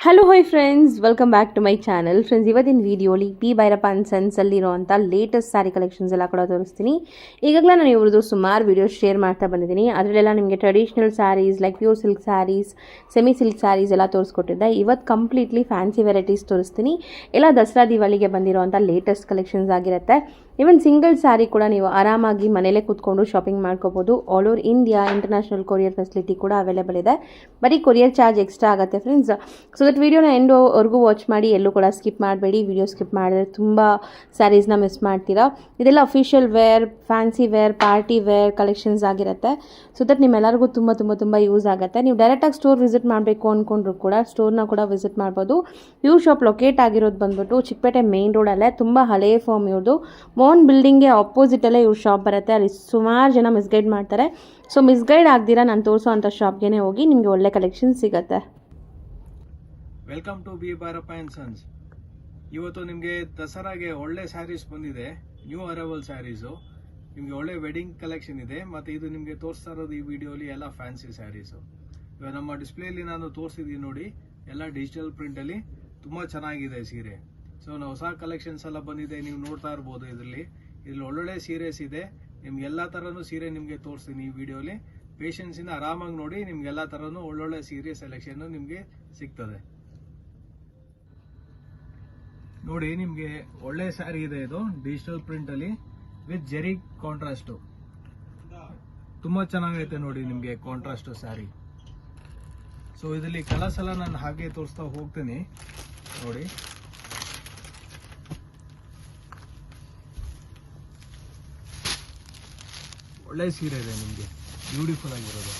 Hello hi friends, welcome back to my channel. Friends, ಇವತ್ತಿನ ವಿಡಿಯೋಲಿ Byrappa and Sons ಅಲ್ಲಿರುವಂಥ latest sari collections ಎಲ್ಲ ಕೂಡ ತೋರಿಸ್ತೀನಿ. ಈಗಾಗಲೇ ನಾನು ಇವ್ರದ್ದು ಸುಮಾರು ವೀಡಿಯೋಸ್ ಶೇರ್ ಮಾಡ್ತಾ ಬಂದಿದ್ದೀನಿ. ಅದರಲ್ಲೆಲ್ಲ ನಿಮಗೆ traditional saris like pure silk saris, semi silk saris ಎಲ್ಲ ತೋರಿಸ್ಕೊಟ್ಟಿದ್ದೆ. ಇವತ್ತು ಕಂಪ್ಲೀಟ್ಲಿ ಫ್ಯಾನ್ಸಿ ವೆರೈಟೀಸ್ ತೋರಿಸ್ತೀನಿ. ಎಲ್ಲ ದಸರಾ ದಿವಾಳಿಗೆ ಬಂದಿರುವಂಥ ಲೇಟೆಸ್ಟ್ ಕಲೆಕ್ಷನ್ಸ್ ಆಗಿರುತ್ತೆ. ಈವನ್ ಸಿಂಗಲ್ ಸ್ಯಾರಿ ಕೂಡ ನೀವು ಆರಾಮಾಗಿ ಮನೇಲೇ ಕೂತ್ಕೊಂಡು ಶಾಪಿಂಗ್ ಮಾಡ್ಕೋಬೋದು. All over India international courier facility ಕೂಡ ಅವೈಲೇಬಲ್ ಇದೆ. ಬರೀ ಕೊರಿಯರ್ ಚಾರ್ಜ್ ಎಕ್ಸ್ಟ್ರಾ ಆಗುತ್ತೆ ಫ್ರೆಂಡ್ಸ್. ಸೊ ದಟ್ ವಿಡಿಯೋನ ಎಂಡ್ವರೆಗೂ ವಾಚ್ ಮಾಡಿ, ಎಲ್ಲೂ ಕೂಡ ಸ್ಕಿಪ್ ಮಾಡಬೇಡಿ. ವಿಡಿಯೋ ಸ್ಕಿಪ್ ಮಾಡಿದ್ರೆ ತುಂಬ ಸ್ಯಾರೀಸ್ನ ಮಿಸ್ ಮಾಡ್ತೀರಾ. ಇದೆಲ್ಲ official wear, fancy wear, party wear collections ಆಗಿರುತ್ತೆ. ಸೊ ದಟ್ ನಿಮ್ಮೆಲ್ಲರಿಗೂ ತುಂಬ ಯೂಸ್ ಆಗುತ್ತೆ. ನೀವು ಡೈರೆಕ್ಟಾಗಿ ಸ್ಟೋರ್ ವಿಸಿಟ್ ಮಾಡಬೇಕು ಅಂದ್ಕೊಂಡ್ರು ಕೂಡ ಸ್ಟೋರ್ನ ಕೂಡ ವಿಸಿಟ್ ಮಾಡ್ಬೋದು. ಇವ್ರ ಶಾಪ್ ಲೊಕೇಟ್ ಆಗಿರೋದು ಬಂದ್ಬಿಟ್ಟು ಚಿಕ್ಕಪೇಟೆ ಮೇನ್ ರೋಡಲ್ಲೇ, ತುಂಬ ಹಳೆಯ ಫಾರ್ಮ್ ಇವ್ರದ್ದು. ಮೋಹನ್ ಬಿಲ್ಡಿಂಗ್ಗೆ ಆಪೋಸಿಟಲ್ಲೇ ಇವ್ರ ಶಾಪ್ ಬರುತ್ತೆ. ಅಲ್ಲಿ ಸುಮಾರು ಜನ ಮಿಸ್ಗೈಡ್ ಮಾಡ್ತಾರೆ. ಸೊ ಮಿಸ್ಗೈಡ್ ಆಗ್ದಿರಾ ನಾನು ತೋರಿಸೋ ಅಂಥ ಶಾಪ್ಗೆ ಹೋಗಿ ನಿಮಗೆ ಒಳ್ಳೆ ಕಲೆಕ್ಷನ್ ಸಿಗುತ್ತೆ. Welcome to Byrappa and Sons. ಇವತ್ತು ನಿಮಗೆ ದಸರಾಗೆ ಒಳ್ಳೆ ಸ್ಯಾರೀಸ್ ಬಂದಿದೆ. ನ್ಯೂ ಅರೈವಲ್ ಸ್ಯಾರೀಸು, ನಿಮಗೆ ಒಳ್ಳೆ ವೆಡ್ಡಿಂಗ್ ಕಲೆಕ್ಷನ್ ಇದೆ. ಮತ್ತು ಇದು ನಿಮಗೆ ತೋರಿಸ್ತಾ ಇರೋದು ಈ ವಿಡಿಯೋಲಿ ಎಲ್ಲ ಫ್ಯಾನ್ಸಿ ಸ್ಯಾರೀಸು. ಇವಾಗ ನಮ್ಮ ಡಿಸ್ಪ್ಲೇಲಿ ನಾನು ತೋರಿಸಿದ್ದೀನಿ ನೋಡಿ, ಎಲ್ಲ ಡಿಜಿಟಲ್ ಪ್ರಿಂಟಲ್ಲಿ ತುಂಬ ಚೆನ್ನಾಗಿದೆ ಸೀರೆ. ಸೊ ನಾವು ಹೊಸ ಕಲೆಕ್ಷನ್ಸ್ ಎಲ್ಲ ಬಂದಿದೆ, ನೀವು ನೋಡ್ತಾ ಇರ್ಬೋದು. ಇದರಲ್ಲಿ ಒಳ್ಳೊಳ್ಳೆ ಸೀರೆಸ್ ಇದೆ. ನಿಮ್ಗೆ ಎಲ್ಲ ಥರನೂ ಸೀರೆ ನಿಮಗೆ ತೋರಿಸ್ತೀನಿ ಈ ವಿಡಿಯೋಲಿ. ಪೇಷನ್ಸಿಂದ ಆರಾಮಾಗಿ ನೋಡಿ, ನಿಮ್ಗೆ ಎಲ್ಲ ಥರನೂ ಒಳ್ಳೊಳ್ಳೆ ಸೀರೆ ಸೆಲೆಕ್ಷನ್ ನಿಮಗೆ ಸಿಗ್ತದೆ. ನೋಡಿ, ನಿಮಗೆ ಒಳ್ಳೆ ಸ್ಯಾರಿ ಇದೆ. ಇದು ಡಿಜಿಟಲ್ ಪ್ರಿಂಟ್ ಅಲ್ಲಿ ವಿತ್ ಜೆರಿ ಕಾಂಟ್ರಾಸ್ಟ್, ತುಂಬಾ ಚೆನ್ನಾಗೈತೆ ನೋಡಿ. ನಿಮಗೆ ಕಾಂಟ್ರಾಸ್ಟ್ ಸ್ಯಾರಿ. ಸೊ ಇದರಲ್ಲಿ ಕಲರ್ಸ್ ಎಲ್ಲ ನಾನು ಹಾಗೆ ತೋರಿಸ್ತಾ ಹೋಗ್ತೀನಿ ನೋಡಿ. ಒಳ್ಳೆ ಸೀರೆ ಇದೆ ನಿಮಗೆ, ಬ್ಯೂಟಿಫುಲ್ ಆಗಿರೋದು.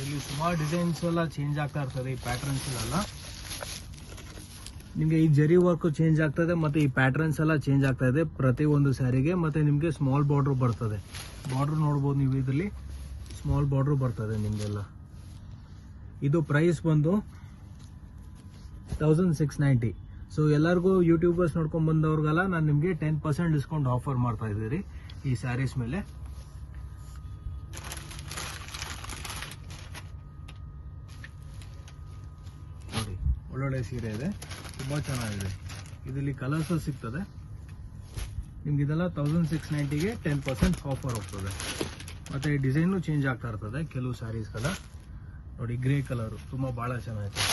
ಇಲ್ಲಿ ಸುಮಾರು ಡಿಸೈನ್ಸ್ ಎಲ್ಲ ಚೇಂಜ್ ಆಗ್ತಾ ಇರ್ತದೆ. ಈ ಪ್ಯಾಟರ್ನ್ಸ್ ಎಲ್ಲ ನಿಮಗೆ ಈ ಜರಿ ವರ್ಕ್ ಚೇಂಜ್ ಆಗ್ತದೆ, ಮತ್ತೆ ಈ ಪ್ಯಾಟರ್ನ್ಸ್ ಎಲ್ಲ ಚೇಂಜ್ ಆಗ್ತಾ ಇದೆ ಪ್ರತಿ ಒಂದು ಸ್ಯಾರಿಗೆ. ಮತ್ತೆ ನಿಮಗೆ ಸ್ಮಾಲ್ ಬಾರ್ಡರ್ ಬರ್ತದೆ. ಬಾರ್ಡರ್ ನೋಡ್ಬೋದು ನೀವು, ಇದರಲ್ಲಿ ಸ್ಮಾಲ್ ಬಾರ್ಡರ್ ಬರ್ತದೆ ನಿಮಗೆಲ್ಲ. ಇದು ಪ್ರೈಸ್ ಬಂದು 1690. ಸೊ ಎಲ್ಲರಿಗೂ ಯೂಟ್ಯೂಬರ್ಸ್ ನೋಡ್ಕೊಂಡು ಬಂದವ್ರಿಗೆಲ್ಲ ನಾನು ನಿಮಗೆ 10% ಡಿಸ್ಕೌಂಟ್ ಆಫರ್ ಮಾಡ್ತಾ ಇದ್ದೀರಿ ಈ ಸ್ಯಾರೀಸ್ ಮೇಲೆ. ನೋಡಿ, ಒಳ್ಳೊಳ್ಳೆ ಸೀರೆ ಇದೆ, ತುಂಬ ಚೆನ್ನಾಗಿದೆ. ಇದರಲ್ಲಿ ಕಲರ್ಸ್ ಸಿಗ್ತದೆ ನಿಮ್ಗೆ. ಇದೆಲ್ಲ 1690ಗೆ 10% ಆಫರ್ ಹೋಗ್ತದೆ. ಮತ್ತೆ ಈ ಡಿಸೈನು ಚೇಂಜ್ ಆಗ್ತಾ ಇರ್ತದೆ ಕೆಲವು ಸ್ಯಾರೀಸ್ ಕಲರ್. ನೋಡಿ, ಗ್ರೇ ಕಲರು ತುಂಬ ಭಾಳ ಚೆನ್ನಾಗಿದೆ.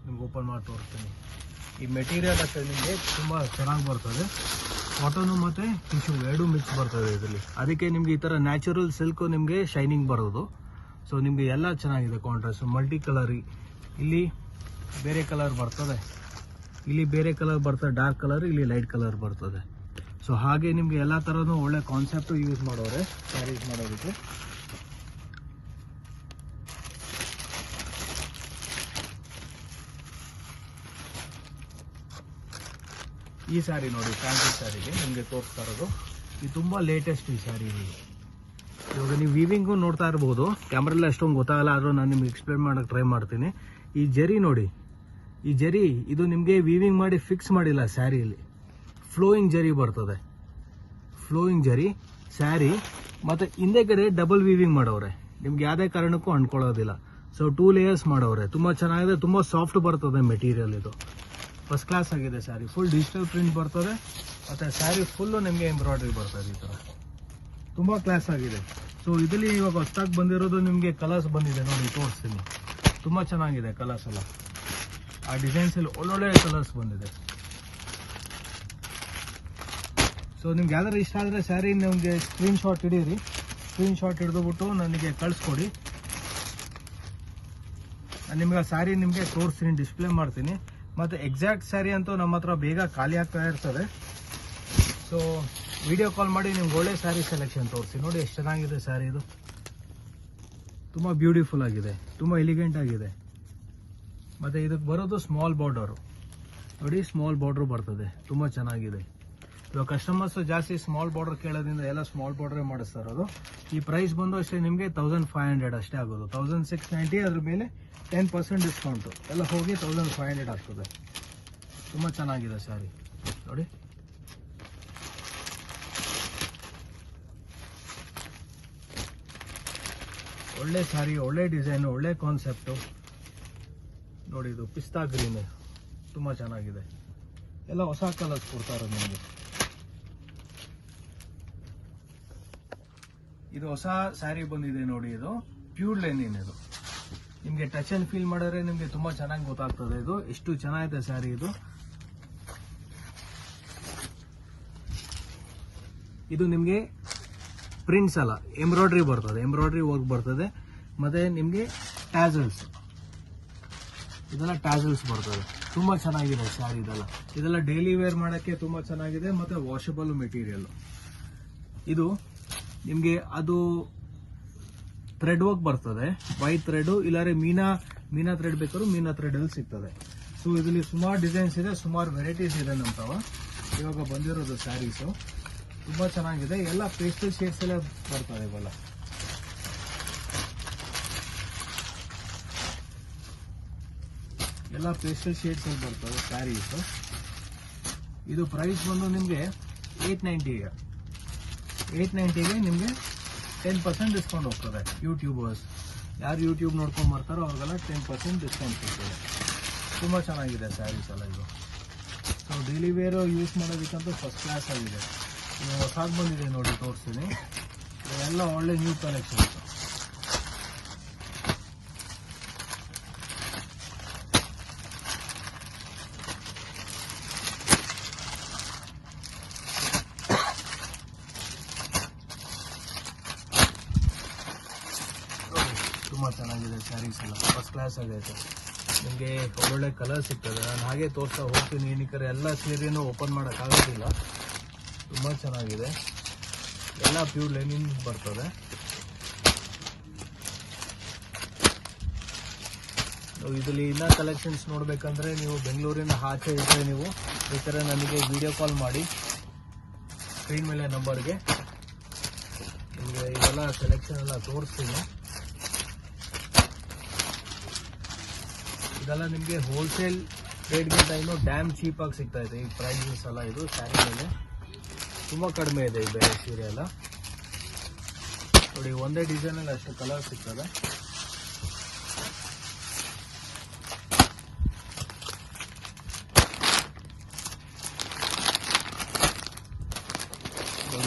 ನಿಮ್ಗೆ ಓಪನ್ ಮಾಡಿ ತೋರಿಸ್ತೀನಿ. ಈ ಮೆಟೀರಿಯಲ್ ಅಷ್ಟೇ ನಿಮಗೆ ತುಂಬ ಚೆನ್ನಾಗಿ ಬರ್ತದೆ. ಕಾಟನು ಮತ್ತು ಟಿಶ್ಯೂ ಎರಡೂ ಮಿಕ್ಸ್ ಬರ್ತದೆ ಇದರಲ್ಲಿ. ಅದಕ್ಕೆ ನಿಮ್ಗೆ ಈ ಥರ ನ್ಯಾಚುರಲ್ ಸಿಲ್ಕು ನಿಮಗೆ ಶೈನಿಂಗ್ ಬರೋದು. ಸೊ ನಿಮಗೆ ಎಲ್ಲ ಚೆನ್ನಾಗಿದೆ ಕಾಂಟ್ರಾಸ್ಟ್. ಮಲ್ಟಿ ಕಲರ್, ಇಲ್ಲಿ ಬೇರೆ ಕಲರ್ ಬರ್ತದೆ, ಇಲ್ಲಿ ಬೇರೆ ಕಲರ್ ಬರ್ತದೆ, ಡಾರ್ಕ್ ಕಲರ್, ಇಲ್ಲಿ ಲೈಟ್ ಕಲರ್ ಬರ್ತದೆ. ಸೊ ಹಾಗೆ ನಿಮ್ಗೆ ಎಲ್ಲ ಥರನೂ ಒಳ್ಳೆ ಕಾನ್ಸೆಪ್ಟು ಯೂಸ್ ಮಾಡೋರೆ ಸ್ಯಾರೀಸ್ ಮಾಡೋದಕ್ಕೆ. ಈ ಸ್ಯಾರಿ ನೋಡಿ, ಫ್ಯಾನ್ಸಿ ಸ್ಯಾರಿಗೆ ನಿಮಗೆ ತೋರಿಸ್ತಾ ಇರೋದು. ಇದು ತುಂಬ ಲೇಟೆಸ್ಟ್ ಈ ಸ್ಯಾರಿ. ಇವಾಗ ನೀವು ವೀವಿಂಗು ನೋಡ್ತಾ ಇರ್ಬೋದು. ಕ್ಯಾಮ್ರಲ್ಲಿ ಅಷ್ಟೊಂದು ಗೊತ್ತಾಗಲ್ಲ, ಆದರೂ ನಾನು ನಿಮ್ಗೆ ಎಕ್ಸ್ಪ್ಲೇನ್ ಮಾಡೋಕ್ಕೆ ಟ್ರೈ ಮಾಡ್ತೀನಿ. ಈ ಜರಿ ನೋಡಿ, ಈ ಜರಿ ಇದು ನಿಮಗೆ ವೀವಿಂಗ್ ಮಾಡಿ ಫಿಕ್ಸ್ ಮಾಡಿಲ್ಲ ಸ್ಯಾರಿಯಲ್ಲಿ. ಫ್ಲೋಯಿಂಗ್ ಜರಿ ಬರ್ತದೆ, ಫ್ಲೋಯಿಂಗ್ ಜರಿ ಸ್ಯಾರಿ. ಮತ್ತು ಹಿಂದೆ ಕಡೆ ಡಬಲ್ ವೀವಿಂಗ್ ಮಾಡವ್ರೆ, ನಿಮ್ಗೆ ಯಾವುದೇ ಕಾರಣಕ್ಕೂ ಅಂಟ್ಕೊಳ್ಳೋದಿಲ್ಲ. ಸೊ 2 ಲೇಯರ್ಸ್ ಮಾಡವ್ರೆ, ತುಂಬ ಚೆನ್ನಾಗಿದೆ, ತುಂಬ ಸಾಫ್ಟ್ ಬರ್ತದೆ ಮೆಟೀರಿಯಲ್. ಇದು ಫಸ್ಟ್ ಕ್ಲಾಸ್ ಆಗಿದೆ ಸ್ಯಾರಿ. ಫುಲ್ ಡಿಜಿಟಲ್ ಪ್ರಿಂಟ್ ಬರ್ತದೆ, ಮತ್ತು ಸ್ಯಾರಿ ಫುಲ್ಲು ನಿಮಗೆ ಎಂಬ್ರಾಯ್ಡ್ರಿ ಬರ್ತದೆ. ಈ ಥರ ತುಂಬ ಕ್ಲಾಸ್ ಆಗಿದೆ. ಸೊ ಇದರಲ್ಲಿ ಇವಾಗ ಹೊಸದಾಗಿ ಬಂದಿರೋದು ನಿಮಗೆ ಕಲರ್ಸ್ ಬಂದಿದೆ ನೋಡಿ, ತೋರಿಸ್ತೀನಿ. ತುಂಬ ಚೆನ್ನಾಗಿದೆ ಕಲರ್ಸ್ ಎಲ್ಲ. ಆ ಡಿಸೈನ್ಸ್ ಅಲ್ಲಿ ಒಳ್ಳೊಳ್ಳೆ ಕಲರ್ಸ್ ಬಂದಿದೆ. ಸೊ ನಿಮ್ಗೆ ಯಾವ್ದಾರು ಇಷ್ಟ ಆದರೆ ಸ್ಯಾರಿ ನಿಮಗೆ ಸ್ಕ್ರೀನ್ ಶಾಟ್ ಹಿಡೀರಿ. ಸ್ಕ್ರೀನ್ ಶಾಟ್ ಹಿಡಿದುಬಿಟ್ಟು ನನಗೆ ಕಳಿಸ್ಕೊಡಿ. ನಾನು ನಿಮ್ಗೆ ಆ ಸ್ಯಾರಿ ನಿಮಗೆ ತೋರಿಸ್ತೀನಿ, ಡಿಸ್ಪ್ಲೇ ಮಾಡ್ತೀನಿ. ಮತ್ತು ಎಕ್ಸಾಕ್ಟ್ ಸ್ಯಾರಿ ಅಂತೂ ನಮ್ಮ ಹತ್ರ ಬೇಗ ಖಾಲಿ ಆಗ್ತಾ ಇರ್ತದೆ. ಸೊ ವಿಡಿಯೋ ಕಾಲ್ ಮಾಡಿ ನಿಮ್ಗೆ ಒಳ್ಳೆ ಸ್ಯಾರಿ ಸೆಲೆಕ್ಷನ್ ತೋರಿಸಿ. ನೋಡಿ ಎಷ್ಟು ಚೆನ್ನಾಗಿದೆ ಸ್ಯಾರಿ. ಇದು ತುಂಬ ಬ್ಯೂಟಿಫುಲ್ ಆಗಿದೆ, ತುಂಬ ಎಲಿಗೆಂಟ್ ಆಗಿದೆ. ಮತ್ತು ಇದಕ್ಕೆ ಬರೋದು ಸ್ಮಾಲ್ ಬಾರ್ಡರು ನೋಡಿ, ಸ್ಮಾಲ್ ಬಾರ್ಡ್ರು ಬರ್ತದೆ, ತುಂಬ ಚೆನ್ನಾಗಿದೆ. ಇವಾಗ ಕಸ್ಟಮರ್ಸ್ ಜಾಸ್ತಿ ಸ್ಮಾಲ್ ಬಾರ್ಡರ್ ಕೇಳೋದ್ರಿಂದ ಎಲ್ಲ ಸ್ಮಾಲ್ ಬಾರ್ಡ್ರೇ ಮಾಡಿಸ್ತಾ ಇರೋದು. ಈ ಪ್ರೈಸ್ ಬಂದು ಅಷ್ಟೇ ನಿಮಗೆ 1500 ಅಷ್ಟೇ ಆಗೋದು. 1690, ಅದ್ರ ಮೇಲೆ 10% ಡಿಸ್ಕೌಂಟು ಎಲ್ಲ ಹೋಗಿ 1500 ಆಗ್ತದೆ. ತುಂಬ ಚೆನ್ನಾಗಿದೆ ಸ್ಯಾರಿ ನೋಡಿ. ಒಳ್ಳೆ ಸ್ಯಾರಿ, ಒಳ್ಳೆ ಡಿಸೈನು, ಒಳ್ಳೆ ಕಾನ್ಸೆಪ್ಟು ನೋಡಿ. ಇದು ಪಿಸ್ತಾ ಗ್ರೀನ್, ತುಂಬ ಚೆನ್ನಾಗಿದೆ. ಎಲ್ಲ ಹೊಸ ಕಲರ್ಸ್ ಕೊಡ್ತಾ ಇರೋದು ನಿಮಗೆ. ಇದು ಹೊಸ ಸ್ಯಾರಿ ಬಂದಿದೆ ನೋಡಿ, ಇದು ಪ್ಯೂರ್ ಲೈನಿನ್. ಇದು ನಿಮಗೆ ಟಚ್ ಅಂಡ್ ಫೀಲ್ ಮಾಡಿದ್ರೆ ನಿಮಗೆ ತುಂಬಾ ಚೆನ್ನಾಗಿ ಗೊತ್ತಾಗ್ತದೆ ಇದು ಎಷ್ಟು ಚೆನ್ನಾಗಿದೆ ಸ್ಯಾರಿ. ಇದು ನಿಮಗೆ ಪ್ರಿಂಟ್ಸ್ ಅಲ್ಲ, ಎಂಬ್ರಾಯ್ಡ್ರಿ ಬರ್ತದೆ, ಎಂಬ್ರಾಯ್ಡ್ರಿ ವರ್ಕ್ ಬರ್ತದೆ. ಮತ್ತೆ ನಿಮಗೆ ಟ್ಯಾಸಲ್ಸ್, ಇದೆಲ್ಲ ಟ್ಯಾಸಲ್ಸ್ ಬರ್ತದೆ. ತುಂಬಾ ಚೆನ್ನಾಗಿದೆ ಸ್ಯಾರಿ ಇದೆಲ್ಲ ಡೈಲಿ ವೇರ್ ಮಾಡಕ್ಕೆ ತುಂಬಾ ಚೆನ್ನಾಗಿದೆ. ಮತ್ತೆ ವಾಷಬಲ್ ಮೆಟೀರಿಯಲ್. ಇದು ನಿಮಗೆ ಅದು ಥ್ರೆಡ್ ವರ್ಕ್ ಬರ್ತದೆ, ವೈಟ್ ಥ್ರೆಡ್, ಇಲ್ಲಾರೆ ಮೀನಾ ಥ್ರೆಡ್ ಬೇಕಾದ್ರೂ ಮೀನಾ ಥ್ರೆಡ್ ಅಲ್ಲಿ ಸಿಗ್ತದೆ. ಸೊ ಇದರಲ್ಲಿ ಸುಮಾರು ಡಿಸೈನ್ಸ್ ಇದೆ, ಸುಮಾರು ವೆರೈಟೀಸ್ ಇದೆ ನಮ್ತಾವ. ಇವಾಗ ಬಂದಿರೋದು ಸ್ಯಾರೀಸ್ ತುಂಬಾ ಚೆನ್ನಾಗಿದೆ. ಎಲ್ಲ ಪೇಸ್ಟಲ್ ಶೇಡ್ಸ್ ಎಲ್ಲ ಬರ್ತದೆ. ಇವೆಲ್ಲ ಎಲ್ಲ ಪೇಸ್ಟಲ್ ಶೇಡ್ಸ್ ಅಲ್ಲಿ ಬರ್ತದೆ ಸ್ಯಾರೀಸ್. ಇದು ಪ್ರೈಸ್ ಬಂದು ನಿಮಗೆ 890ಗೆ ನಿಮಗೆ 10% ಡಿಸ್ಕೌಂಟ್ ಹೋಗ್ತದೆ. ಯೂಟ್ಯೂಬರ್ಸ್ ಯಾರು ಯೂಟ್ಯೂಬ್ ನೋಡ್ಕೊಂಡು ಬರ್ತಾರೋ ಅವ್ರಿಗೆಲ್ಲ 10% ಡಿಸ್ಕೌಂಟ್ ಸಿಗ್ತದೆ. ತುಂಬ ಚೆನ್ನಾಗಿದೆ ಸ್ಯಾರೀಸ್ ಎಲ್ಲ. ಇದು ಸೊ ಡೈಲಿ ವೇರ್ ಯೂಸ್ ಮಾಡೋದಕ್ಕಂತೂ ಫಸ್ಟ್ ಕ್ಲಾಸ್ ಆಗಿದೆ. ಇದು ಹೊಸಾಗಿ ಬಂದಿದೆ ನೋಡಿ, ತೋರಿಸ್ತೀನಿ. ಎಲ್ಲ ಒಳ್ಳೆ ನ್ಯೂ ಕಲೆಕ್ಷನ್ಸ್. ತುಂಬ ಚೆನ್ನಾಗಿದೆ ಸ್ಯಾರೀಸ್ ಎಲ್ಲ, ಫಸ್ಟ್ ಕ್ಲಾಸ್ ಆಗೈತೆ. ನಿಮಗೆ ಒಳ್ಳೊಳ್ಳೆ ಕಲರ್ ಸಿಗ್ತದೆ. ನಾನು ಹಾಗೆ ತೋರಿಸ್ತಾ ಹೋಗ್ತೀನಿ. ಏನಕ್ಕೆ ಎಲ್ಲ ಸೀರೆನೂ ಓಪನ್ ಮಾಡೋಕ್ಕಾಗೋದಿಲ್ಲ. ತುಂಬ ಚೆನ್ನಾಗಿದೆ. ಎಲ್ಲ ಪ್ಯೂರ್ ಲೈನಿನ್ ಬರ್ತದೆ. ಇದರಲ್ಲಿ ಇನ್ನೂ ಕಲೆಕ್ಷನ್ಸ್ ನೋಡಬೇಕಂದ್ರೆ ನೀವು ಬೆಂಗಳೂರಿನ ಆಚೆ ಇದ್ದರೆ ನೀವು ಬೇಕಾದ್ರೆ ನನಗೆ ವಿಡಿಯೋ ಕಾಲ್ ಮಾಡಿ, ಸ್ಕ್ರೀನ್ ಮೇಲೆ ನಂಬರ್ಗೆ ನಿಮಗೆ ಇವೆಲ್ಲ ಸೆಲೆಕ್ಷನ್ ಎಲ್ಲ ತೋರಿಸ್ತೀನಿ. ಇದೆಲ್ಲ ನಿಮಗೆ ಹೋಲ್ಸೇಲ್ ರೇಟ್ಗಿಂತ ಇನ್ನೂ ಡ್ಯಾಮ್ ಚೀಪಾಗಿ ಸಿಗ್ತಾ ಇದೆ. ಈ ಪ್ರೈಸಸ್ ಎಲ್ಲ ಇದು ಸ್ಯಾರಿ ಮೇಲೆ ತುಂಬ ಕಡಿಮೆ ಇದೆ ಈ ಬೇರೆ ಸೀರೆ ಎಲ್ಲ. ನೋಡಿ, ಒಂದೇ ಡಿಸೈನಲ್ಲಿ ಅಷ್ಟು ಕಲರ್ ಸಿಗ್ತದೆ.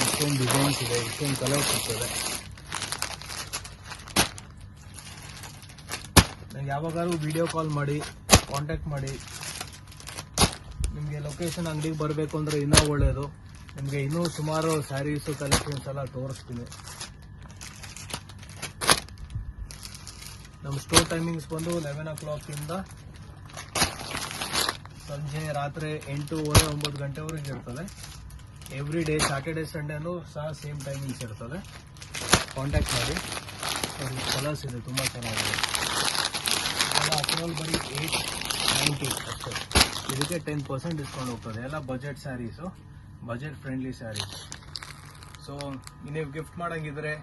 ಇಷ್ಟೊಂದು ಡಿಸೈನ್ಸ್ ಇದೆ, ಇಷ್ಟೊಂದು ಕಲರ್ ಸಿಗ್ತದೆ. ನಂಗೆ ಯಾವಾಗಾದ್ರೂ ವಿಡಿಯೋ ಕಾಲ್ ಮಾಡಿ, ಕಾಂಟ್ಯಾಕ್ಟ್ ಮಾಡಿ. ನಿಮಗೆ ಲೊಕೇಶನ್ ಅಂಗಡಿಗೆ ಬರಬೇಕು ಅಂದರೆ ಇನ್ನೂ ಒಳ್ಳೆಯದು. ನಿಮಗೆ ಇನ್ನೂ ಸುಮಾರು ಸ್ಯಾರೀಸು ಕಲೆಕ್ಷನ್ಸ್ ಎಲ್ಲ ತೋರಿಸ್ತೀನಿ. ನಮ್ಮ ಸ್ಟೋರ್ ಟೈಮಿಂಗ್ಸ್ ಬಂದು 11 o'clock ಸಂಜೆ ರಾತ್ರಿ 8:30-9 ಗಂಟೆವರೆಗೆ ಇರ್ತದೆ. ಎವ್ರಿ ಡೇ ಸ್ಯಾಟರ್ಡೆ ಸಂಡೇನೂ ಸಹ ಸೇಮ್ ಟೈಮಿಂಗ್ಸ್ ಇರ್ತದೆ. ಕಾಂಟ್ಯಾಕ್ಟ್ ಮಾಡಿ. ಕಲರ್ಸ್ ಇದೆ, ತುಂಬ ಚೆನ್ನಾಗಿದೆ. ಎಲ್ಲ ಅಪ್ರೋಲ್ ಬರೀ 890 ಅಷ್ಟೇ. ಇದಕ್ಕೆ 10% ಡಿಸ್ಕೌಂಟ್ ಹೋಗ್ತದೆ. ಎಲ್ಲ budget saris, budget friendly saris. So ನೀವು ಗಿಫ್ಟ್ ಮಾಡೋಂಗಿದ್ರೆ,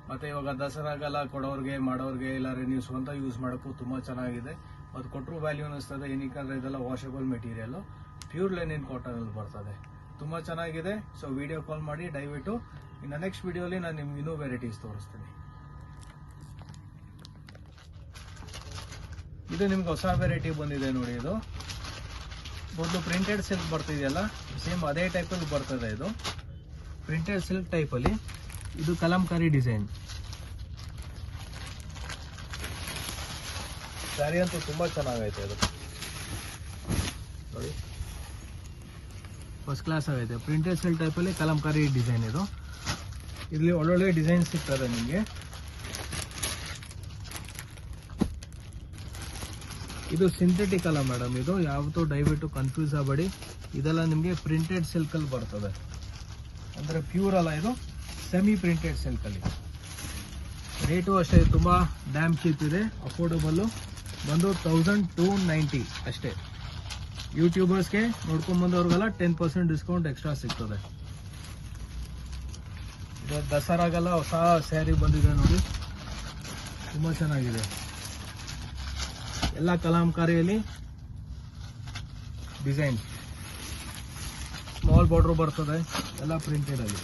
ಮತ್ತು ಇವಾಗ ದಸರಾಗೆಲ್ಲ ಕೊಡೋರಿಗೆ ಮಾಡೋರಿಗೆ, ಇಲ್ಲಾಂದರೆ ನೀವು ಸ್ವಂತ ಯೂಸ್ ಮಾಡೋಕ್ಕೂ ತುಂಬ ಚೆನ್ನಾಗಿದೆ. ಅದು ಕೊಟ್ಟರು ವ್ಯಾಲ್ಯೂ ಅನ್ನಿಸ್ತದೆ. ಏನಕ್ಕಂದರೆ ಇದೆಲ್ಲ ವಾಷಬಲ್ ಮೆಟೀರಿಯಲ್ಲು, ಪ್ಯೂರ್ ಲೈನಿನ್ ಕಾಟನಲ್ಲಿ ಬರ್ತದೆ. ತುಂಬ ಚೆನ್ನಾಗಿದೆ. ಸೊ ವಿಡಿಯೋ ಕಾಲ್ ಮಾಡಿ ದಯವಿಟ್ಟು. ಇನ್ನು ನೆಕ್ಸ್ಟ್ ವಿಡಿಯೋಲಿ ನಾನು ನಿಮ್ಗೆ ಇನ್ನೂ ವೆರೈಟೀಸ್ ತೋರಿಸ್ತೀನಿ. ಇದು ನಿಮ್ಗೆ ಹೊಸ ವೆರೈಟಿ ಬಂದಿದೆ ನೋಡಿ. ಇದು ಮೊದಲು ಪ್ರಿಂಟೆಡ್ ಸಿಲ್ಕ್ ಬರ್ತಿದೆಯಲ್ಲ, ಸೇಮ್ ಅದೇ ಟೈಪಲ್ಲಿ ಬರ್ತದೆ. ಇದು ಪ್ರಿಂಟೆಡ್ ಸಿಲ್ಕ್ ಟೈಪಲ್ಲಿ. ಇದು ಕಲಂಕಾರಿ ಡಿಸೈನ್ ಸ್ಯಾರಿ ಅಂತೂ ತುಂಬ ಚೆನ್ನಾಗೈತೆ. ಇದು ನೋಡಿ, ಫಸ್ಟ್ ಕ್ಲಾಸ್ ಆಗೈತೆ. ಪ್ರಿಂಟೆಡ್ ಸಿಲ್ಕ್ ಟೈಪಲ್ಲಿ ಕಲಂಕಾರಿ ಡಿಸೈನ್. ಇದು ಇಲ್ಲಿ ಒಳ್ಳೊಳ್ಳೆ ಡಿಸೈನ್ ಸಿಗ್ತದೆ ನಿಮಗೆ. ಇದು ಸಿಂಥೆಟಿಕ್ ಅಲ್ಲ ಮೇಡಮ್, ಇದು ಯಾವತ್ತೂ ದಯವಿಟ್ಟು ಕನ್ಫ್ಯೂಸ್ ಆಗಬೇಡಿ. ಇದೆಲ್ಲ ನಿಮಗೆ ಪ್ರಿಂಟೆಡ್ ಸಿಲ್ಕಲ್ಲಿ ಬರ್ತದೆ, ಅಂದರೆ ಪ್ಯೂರ್ ಅಲ್ಲ. ಇದು ಸೆಮಿ ಪ್ರಿಂಟೆಡ್ ಸಿಲ್ಕಲ್ಲಿ. ರೇಟು ಅಷ್ಟೇ ತುಂಬ ಡ್ಯಾಮ್ ಚೀಪ್ ಇದೆ. ಅಫೋರ್ಡಬಲ್ಲು ಬಂದು 1290 ಅಷ್ಟೇ. ಯೂಟ್ಯೂಬರ್ಸ್ಗೆ ನೋಡ್ಕೊಂಬಂದವ್ರಿಗೆಲ್ಲ 10% ಡಿಸ್ಕೌಂಟ್ ಎಕ್ಸ್ಟ್ರಾ ಸಿಗ್ತದೆ. ಇದು ದಸರಾಗೆಲ್ಲ ಹೊಸ ಸ್ಯಾರಿ ಬಂದಿದೆ ನೋಡಿ, ತುಂಬ ಚೆನ್ನಾಗಿದೆ. ಎಲ್ಲ ಕಲಾಂಕಾರಿಯಲ್ಲಿ ಡಿಸೈನ್, ಸ್ಮಾಲ್ ಬಾರ್ಡರ್ ಬರ್ತದೆ, ಎಲ್ಲ ಪ್ರಿಂಟೆಡ್ ಅಲ್ಲಿ.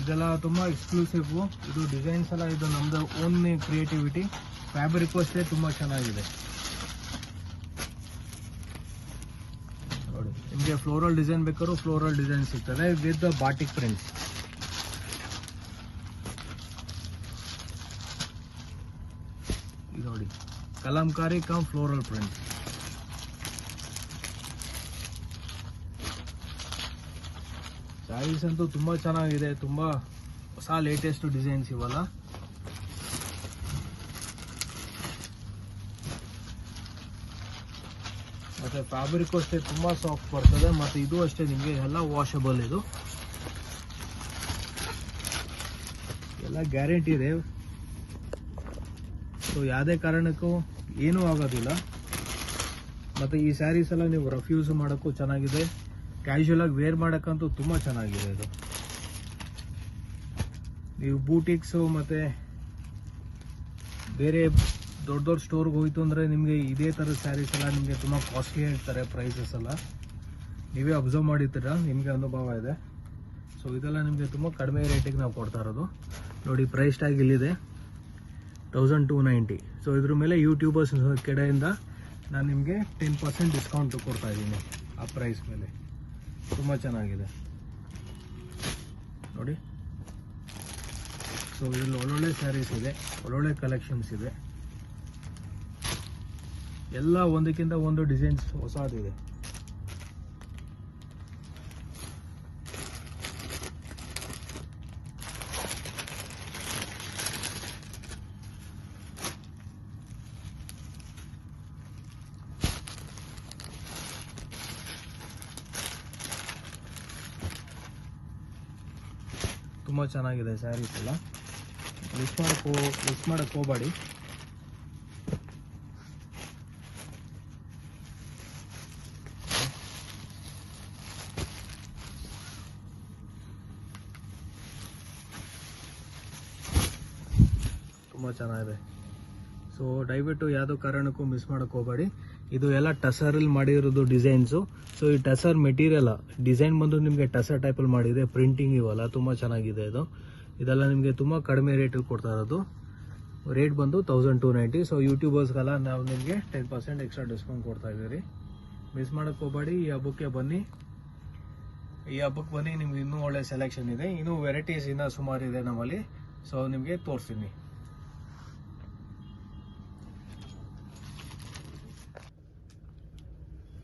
ಇದೆಲ್ಲ ತುಂಬ ಎಕ್ಸ್ಕ್ಲೂಸಿವ್. ಇದು ಡಿಸೈನ್ಸ್ ಎಲ್ಲ ಇದು ನಮ್ದು ಓನ್ ಕ್ರಿಯೇಟಿವಿಟಿ. ಫ್ಯಾಬ್ರಿಕ್ ಅಷ್ಟೇ ತುಂಬಾ ಚೆನ್ನಾಗಿದೆ ನೋಡಿ. ನಿಮಗೆ ಫ್ಲೋರಲ್ ಡಿಸೈನ್ ಬೇಕಾದ್ರೂ ಫ್ಲೋರಲ್ ಡಿಸೈನ್ ಸಿಗ್ತದೆ ವಿತ್ ಬಾಟಿಕ್ ಪ್ರಿಂಟ್ಸ್. ನೋಡಿ kalamkari cum floral print. Saris ಅಂತೂ ತುಂಬಾ ಚೆನ್ನಾಗಿದೆ, ತುಂಬಾ ಹೊಸ ಲೇಟೆಸ್ಟ್ ಡಿಸೈನ್ಸ್ ಇವಲ್ಲ. ಮತ್ತೆ ಫ್ಯಾಬ್ರಿಕ್ ಅಷ್ಟೇ ತುಂಬಾ ಸಾಫ್ಟ್ ಬರ್ತದೆ. ಮತ್ತೆ ಇದು ಅಷ್ಟೇ ನಿಮಗೆ ಎಲ್ಲ ವಾಷಬಲ್, ಇದು ಎಲ್ಲ ಗ್ಯಾರಂಟಿ ಇದೆ. ಸೊ ಯಾವುದೇ ಕಾರಣಕ್ಕೂ ಏನೂ ಆಗೋದಿಲ್ಲ. ಮತ್ತು ಈ ಸ್ಯಾರೀಸ್ ಎಲ್ಲ ನೀವು ರಫ್ ಯೂಸ್ ಮಾಡೋಕ್ಕೂ ಚೆನ್ನಾಗಿದೆ, ಕ್ಯಾಶುಯಲ್ ಆಗಿ ವೇರ್ ಮಾಡೋಕ್ಕಂತೂ ತುಂಬ ಚೆನ್ನಾಗಿದೆ ಇದು. ನೀವು ಬೂಟಿಕ್ಸು ಮತ್ತು ಬೇರೆ ದೊಡ್ಡ ದೊಡ್ಡ ಸ್ಟೋರ್ಗೆ ಹೋಯ್ತು ಅಂದರೆ ನಿಮಗೆ ಇದೇ ಥರದ ಸ್ಯಾರೀಸ್ ಎಲ್ಲ ನಿಮಗೆ ತುಂಬ ಕಾಸ್ಟ್ಲಿ ಹೇಳ್ತಾರೆ ಪ್ರೈಸಸ್ ಎಲ್ಲ. ನೀವೇ ಅಬ್ಸರ್ವ್ ಮಾಡಿರ್ತೀರ, ನಿಮಗೆ ಅನುಭವ ಇದೆ. ಸೊ ಇದೆಲ್ಲ ನಿಮಗೆ ತುಂಬ ಕಡಿಮೆ ರೇಟಿಗೆ ನಾವು ಕೊಡ್ತಾ ಇರೋದು. ನೋಡಿ ಪ್ರೈಸ್ ಟ್ಯಾಗ್ ಇಲ್ಲಿದೆ 1290. ಸೊ ಇದ್ರ ಮೇಲೆ ಯೂಟ್ಯೂಬರ್ಸ್ ಕಡೆಯಿಂದ ನಾನು ನಿಮಗೆ 10% ಡಿಸ್ಕೌಂಟ್ ಕೊಡ್ತಾ ಇದ್ದೀನಿ ಆ ಪ್ರೈಸ್ ಮೇಲೆ. ತುಂಬ ಚೆನ್ನಾಗಿದೆ ನೋಡಿ. ಸೊ ಇದರಲ್ಲಿ ಒಳ್ಳೊಳ್ಳೆ ಸ್ಯಾರೀಸ್ ಇದೆ, ಒಳ್ಳೊಳ್ಳೆ ಕಲೆಕ್ಷನ್ಸ್ ಇದೆ. ಎಲ್ಲ ಒಂದಕ್ಕಿಂತ ಒಂದು ಡಿಸೈನ್ಸ್ ಹೊಸದಿದೆ. ತುಂಬ ಚೆನ್ನಾಗಿದೆ ಸ್ಯಾರೀಸ್ ಎಲ್ಲ. ಮಿಸ್ ಮಾಡಕ್ಕೆ ಹೋಗಬೇಡಿ. ತುಂಬ ಚೆನ್ನಾಗಿದೆ. ಸೊ ದಯವಿಟ್ಟು ಯಾವುದೋ ಕಾರಣಕ್ಕೂ ಮಿಸ್ ಮಾಡೋಕ್ಕೆ ಹೋಗಬೇಡಿ. ಇದು ಎಲ್ಲ ಟಸರಲ್ಲಿ ಮಾಡಿರೋದು ಡಿಸೈನ್ಸು. ಸೊ ಈ ಟಸರ್ ಮೆಟೀರಿಯಲ್ ಡಿಸೈನ್ ಬಂದು ನಿಮಗೆ ಟಸರ್ ಟೈಪಲ್ಲಿ ಮಾಡಿದೆ, ಪ್ರಿಂಟಿಂಗ್ ಇವಲ್ಲ, ತುಂಬ ಚೆನ್ನಾಗಿದೆ ಇದು. ಇದೆಲ್ಲ ನಿಮಗೆ ತುಂಬ ಕಡಿಮೆ ರೇಟಲ್ಲಿ ಕೊಡ್ತಾ ಇರೋದು. ರೇಟ್ ಬಂದು 1290. ಸೊ ಯೂಟ್ಯೂಬರ್ಸ್ಗೆಲ್ಲ ನಾವು ನಿಮಗೆ 10% ಎಕ್ಸ್ಟ್ರಾ ಡಿಸ್ಕೌಂಟ್ ಕೊಡ್ತಾ ಇದ್ದೀವಿ. ಮಿಸ್ ಮಾಡೋಕ್ಕೆ ಹೋಗಬೇಡಿ. ಈ ಹಬ್ಬಕ್ಕೆ ಬನ್ನಿ, ನಿಮ್ಗೆ ಇನ್ನೂ ಒಳ್ಳೆ ಸೆಲೆಕ್ಷನ್ ಇದೆ, ಇನ್ನೂ ವೆರೈಟೀಸ್ ಇನ್ನೂ ಸುಮಾರು ಇದೆ ನಮ್ಮಲ್ಲಿ. ಸೊ ನಿಮಗೆ ತೋರಿಸ್ತೀನಿ.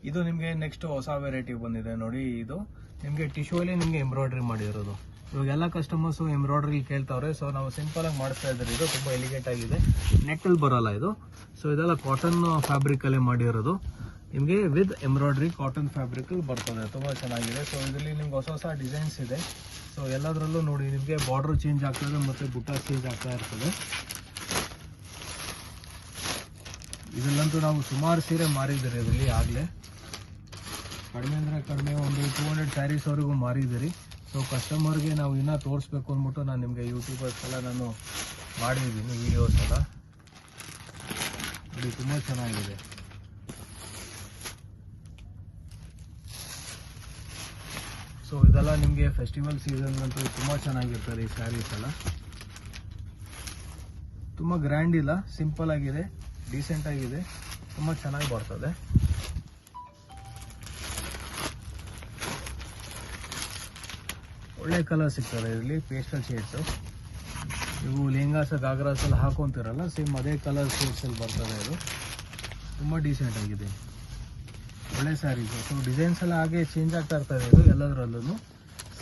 ಇದು ನಿಮಗೆ ನೆಕ್ಸ್ಟ್ ಹೊಸ ವೆರೈಟಿ ಬಂದಿದೆ ನೋಡಿ. ಇದು ನಿಮಗೆ ಟಿಶ್ಯೂಲಿ ನಿಮಗೆ ಎಂಬ್ರಾಯ್ಡ್ರಿ ಮಾಡಿರೋದು. ಇವಾಗೆಲ್ಲ ಕಸ್ಟಮರ್ಸು ಎಂಬ್ರಾಯ್ಡ್ರಿ ಕೇಳ್ತಾವ್ರೆ. ಸೊ ನಾವು ಸಿಂಪಲ್ ಆಗಿ ಮಾಡಿಸ್ತಾ ಇದ್ದೀವಿ. ಇದು ತುಂಬ ಎಲಿಗೆಂಟ್ ಆಗಿದೆ, ನೆಟ್ಟಲ್ಲಿ ಬರೋಲ್ಲ ಇದು. ಸೊ ಇದೆಲ್ಲ ಕಾಟನ್ ಫ್ಯಾಬ್ರಿಕಲ್ಲೇ ಮಾಡಿರೋದು. ನಿಮಗೆ ವಿತ್ ಎಂಬ್ರಾಯ್ಡ್ರಿ ಕಾಟನ್ ಫ್ಯಾಬ್ರಿಕಲ್ಲಿ ಬರ್ತದೆ, ತುಂಬ ಚೆನ್ನಾಗಿದೆ. ಸೊ ಇದರಲ್ಲಿ ನಿಮ್ಗೆ ಹೊಸ ಡಿಸೈನ್ಸ್ ಇದೆ. ಸೊ ಎಲ್ಲದರಲ್ಲೂ ನೋಡಿ ನಿಮಗೆ ಬಾರ್ಡರ್ ಚೇಂಜ್ ಆಗ್ತದೆ ಮತ್ತು ಬುಟ್ಟ ಚೇಂಜ್ ಆಗ್ತಾ ಇರ್ತದೆ. ಇದರಲ್ಲಂತೂ ನಾವು ಸುಮಾರು ಸೀರೆ ಮಾರಿದ್ದೀರಿ ಇದರಲ್ಲಿ ಆಗಲೇ. ಕಡಿಮೆ ಅಂದರೆ ಕಡಿಮೆ ಒಂದು 200 ಸ್ಯಾರೀಸ್ವರೆಗೂ ಮಾರಿದ್ದೀರಿ. ಸೊ ಕಸ್ಟಮರ್ಗೆ ನಾವು ಇನ್ನೂ ತೋರಿಸ್ಬೇಕು ಅಂದ್ಬಿಟ್ಟು ನಾನು ನಿಮಗೆ ಯೂಟ್ಯೂಬರ್ಸ್ ಎಲ್ಲ ನಾನು ಮಾಡಿದ್ದೀನಿ ವೀಡಿಯೋಸ್ ಎಲ್ಲ. ಇದು ತುಂಬ ಚೆನ್ನಾಗಿದೆ. ಸೊ ಇದೆಲ್ಲ ನಿಮಗೆ ಫೆಸ್ಟಿವಲ್ ಸೀಸನ್ ಅಂತೂ ತುಂಬ ಚೆನ್ನಾಗಿರ್ತದೆ ಈ ಸ್ಯಾರೀಸ್ ಎಲ್ಲ. ತುಂಬ ಗ್ರ್ಯಾಂಡ್ ಇಲ್ಲ, ಸಿಂಪಲ್ ಆಗಿದೆ, ಡೀಸೆಂಟ್ ಆಗಿದೆ, ತುಂಬ ಚೆನ್ನಾಗಿ ಬರ್ತದೆ. ಒಳ್ಳೆ ಕಲರ್ ಸಿಗ್ತದೆ ಇದರಲ್ಲಿ, ಪೇಸ್ಟಲ್ ಶೇಡ್ಸು. ನೀವು ಲೆಹಂಗಾಸ ಗಾಗ್ರಾಸ್ ಎಲ್ಲ ಹಾಕೊತಿರಲ್ಲ, ಸೇಮ್ ಅದೇ ಕಲರ್ ಶೇಡ್ಸಲ್ಲಿ ಬರ್ತದೆ. ಇದು ತುಂಬ ಡೀಸೆಂಟ್ ಆಗಿದೆ, ಒಳ್ಳೆ ಸ್ಯಾರೀಸು. ಸೊ ಡಿಸೈನ್ಸ್ ಎಲ್ಲ ಹಾಗೆ ಚೇಂಜ್ ಆಗ್ತಾ ಇರ್ತದೆ ಇದು ಎಲ್ಲದರಲ್ಲೂ.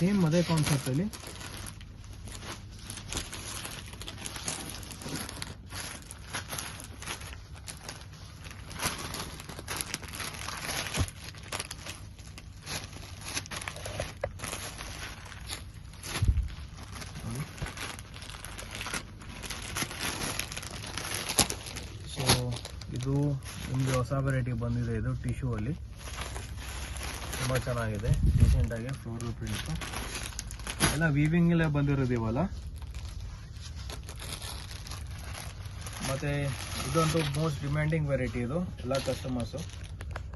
ಸೇಮ್ ಅದೇ ಕಾನ್ಸೆಪ್ಟಲ್ಲಿ ಇದು ನಿಮಗೆ ಹೊಸ ವೆರೈಟಿ ಬಂದಿದೆ. ಇದು ಟಿಶ್ಯೂ ಅಲ್ಲಿ ತುಂಬ ಚೆನ್ನಾಗಿದೆ, ಡೀಸೆಂಟಾಗಿ ಫ್ಲೋರಲ್ ಪ್ರಿಂಟ್ಸು ಎಲ್ಲ ವೀವಿಂಗಲ್ಲೇ ಬಂದಿರೋದು ಇವಲ್ಲ. ಮತ್ತು ಇದಂತೂ ಮೋಸ್ಟ್ ಡಿಮ್ಯಾಂಡಿಂಗ್ ವೆರೈಟಿ ಇದು ಎಲ್ಲ ಕಸ್ಟಮರ್ಸು.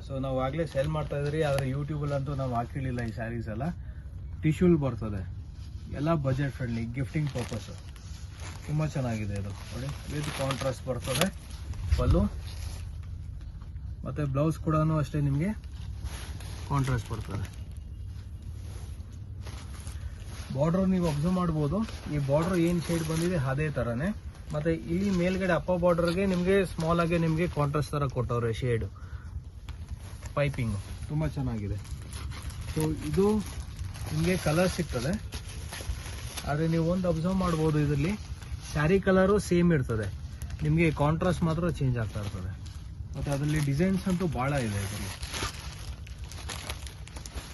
ಸೊ ನಾವು ಆಗಲೇ ಸೆಲ್ ಮಾಡ್ತಾಯಿದ್ರಿ, ಆದರೆ ಯೂಟ್ಯೂಬಲ್ಲಂತೂ ನಾವು ಹಾಕಿರಲಿಲ್ಲ ಈ ಸ್ಯಾರೀಸ್ ಎಲ್ಲ. ಟಿಶ್ಯೂಲ್ ಬರ್ತದೆ, ಎಲ್ಲ ಬಜೆಟ್ ಫ್ರೆಂಡ್ಲಿ, ಗಿಫ್ಟಿಂಗ್ ಪರ್ಪಸ್ಸು. ತುಂಬ ಚೆನ್ನಾಗಿದೆ ಇದು ನೋಡಿ, ವಿತ್ ಕಾಂಟ್ರಾಸ್ಟ್ ಬರ್ತದೆ. ಪಲ್ಲು ಮತ್ತು ಬ್ಲೌಸ್ ಕೂಡ ಅಷ್ಟೇ ನಿಮಗೆ ಕಾಂಟ್ರಾಸ್ಟ್ ಬರ್ತದೆ. ಬಾರ್ಡರ್ ನೀವು ಅಬ್ಸರ್ವ್ ಮಾಡ್ಬೋದು, ಈ ಬಾರ್ಡರ್ ಏನು ಶೇಡ್ ಬಂದಿದೆ ಅದೇ ಥರನೇ. ಮತ್ತು ಇಲ್ಲಿ ಮೇಲ್ಗಡೆ ಅಪ್ಪ ಬಾರ್ಡರ್ಗೆ ನಿಮಗೆ ಸ್ಮಾಲ್ ಆಗಿ ನಿಮಗೆ ಕಾಂಟ್ರಾಸ್ಟ್ ಥರ ಕೊಟ್ಟವ್ರೆ ಶೇಡು ಪೈಪಿಂಗು, ತುಂಬ ಚೆನ್ನಾಗಿದೆ. ಸೊ ಇದು ನಿಮಗೆ ಕಲರ್ ಸಿಗ್ತದೆ, ಆದರೆ ನೀವು ಒಂದು ಅಬ್ಸರ್ವ್ ಮಾಡ್ಬೋದು, ಇದರಲ್ಲಿ ಸ್ಯಾರಿ ಕಲರು ಸೇಮ್ ಇರ್ತದೆ, ನಿಮಗೆ ಕಾಂಟ್ರಾಸ್ಟ್ ಮಾತ್ರ ಚೇಂಜ್ ಆಗ್ತಾ ಇರ್ತದೆ. ಮತ್ತು ಅದರಲ್ಲಿ ಡಿಸೈನ್ಸ್ ಅಂತೂ ಭಾಳ ಇದೆ ಇದರಲ್ಲಿ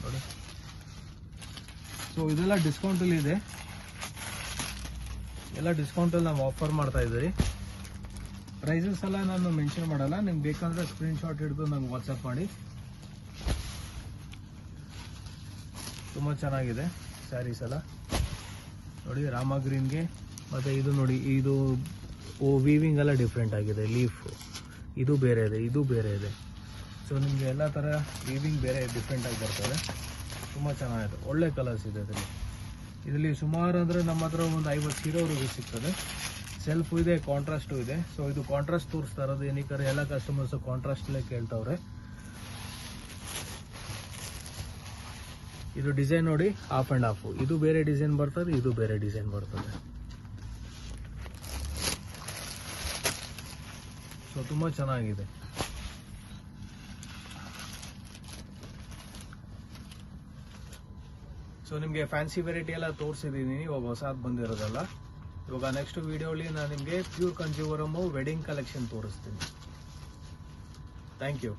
ನೋಡಿ. ಸೊ ಇದೆಲ್ಲ ಡಿಸ್ಕೌಂಟಲ್ಲಿ ಇದೆ, ಎಲ್ಲ ಡಿಸ್ಕೌಂಟಲ್ಲಿ ನಾವು ಆಫರ್ ಮಾಡ್ತಾ ಇದ್ದೀವಿ. ಪ್ರೈಸಸ್ ಎಲ್ಲ ನಾನು ಮೆನ್ಷನ್ ಮಾಡಲ್ಲ, ನಿಮ್ಗೆ ಬೇಕಂದ್ರೆ ಸ್ಕ್ರೀನ್ಶಾಟ್ ಹಿಡಿದು ನಂಗೆ ವಾಟ್ಸಪ್ ಮಾಡಿ. ತುಂಬ ಚೆನ್ನಾಗಿದೆ ಸ್ಯಾರೀಸ್ ಎಲ್ಲ ನೋಡಿ, ರಾಮ ಗ್ರೀನ್ಗೆ. ಮತ್ತು ಇದು ನೋಡಿ, ಇದು ವೀವಿಂಗ್ ಎಲ್ಲ ಡಿಫ್ರೆಂಟ್ ಆಗಿದೆ, ಲೀಫ್ ಇದು ಬೇರೆ ಇದೆ, ಇದು ಬೇರೆ ಇದೆ. ಸೊ ನಿಮಗೆ ಎಲ್ಲ ಥರ ವೀವಿಂಗ್ ಬೇರೆ ಡಿಫ್ರೆಂಟಾಗಿ ಬರ್ತದೆ, ತುಂಬ ಚೆನ್ನಾಗಿದೆ. ಒಳ್ಳೆ ಕಲರ್ಸ್ ಇದೆ ಇದರಲ್ಲಿ ಸುಮಾರು ಅಂದರೆ ನಮ್ಮ ಹತ್ರ ಒಂದು 50 ಸೀರೆವರೆಗೂ ಸಿಗ್ತದೆ. ಸೆಲ್ಫು ಇದೆ, ಕಾಂಟ್ರಾಸ್ಟು ಇದೆ. ಸೊ ಇದು ಕಾಂಟ್ರಾಸ್ಟ್ ತೋರಿಸ್ತಾ ಇರೋದು ಏನಕ್ಕೆ, ಎಲ್ಲ ಕಸ್ಟಮರ್ಸು ಕಾಂಟ್ರಾಸ್ಟಲ್ಲೇ ಕೇಳ್ತವ್ರೆ. ಇದು ಡಿಸೈನ್ ನೋಡಿ, ಹಾಫ್ ಆ್ಯಂಡ್ ಹಾಫು, ಇದು ಬೇರೆ ಡಿಸೈನ್ ಬರ್ತದೆ, ಇದು ಬೇರೆ ಡಿಸೈನ್ ಬರ್ತದೆ. ಸೊ ತುಂಬ ಚೆನ್ನಾಗಿದೆ. ಸೊ ನಿಮಗೆ ಫ್ಯಾನ್ಸಿ ವೆರೈಟಿ ಎಲ್ಲ ತೋರಿಸಿದ್ದೀನಿ, ಇವಾಗ ಹೊಸದು ಬಂದಿರೋದಲ್ಲ. ಇವಾಗ ನೆಕ್ಸ್ಟ್ ವಿಡಿಯೋಲಿ ನಾನು ನಿಮಗೆ ಪ್ಯೂರ್ ಕಂಚಿವರಮ್ ವೆಡ್ಡಿಂಗ್ ಕಲೆಕ್ಷನ್ ತೋರಿಸ್ತೀನಿ. Thank you.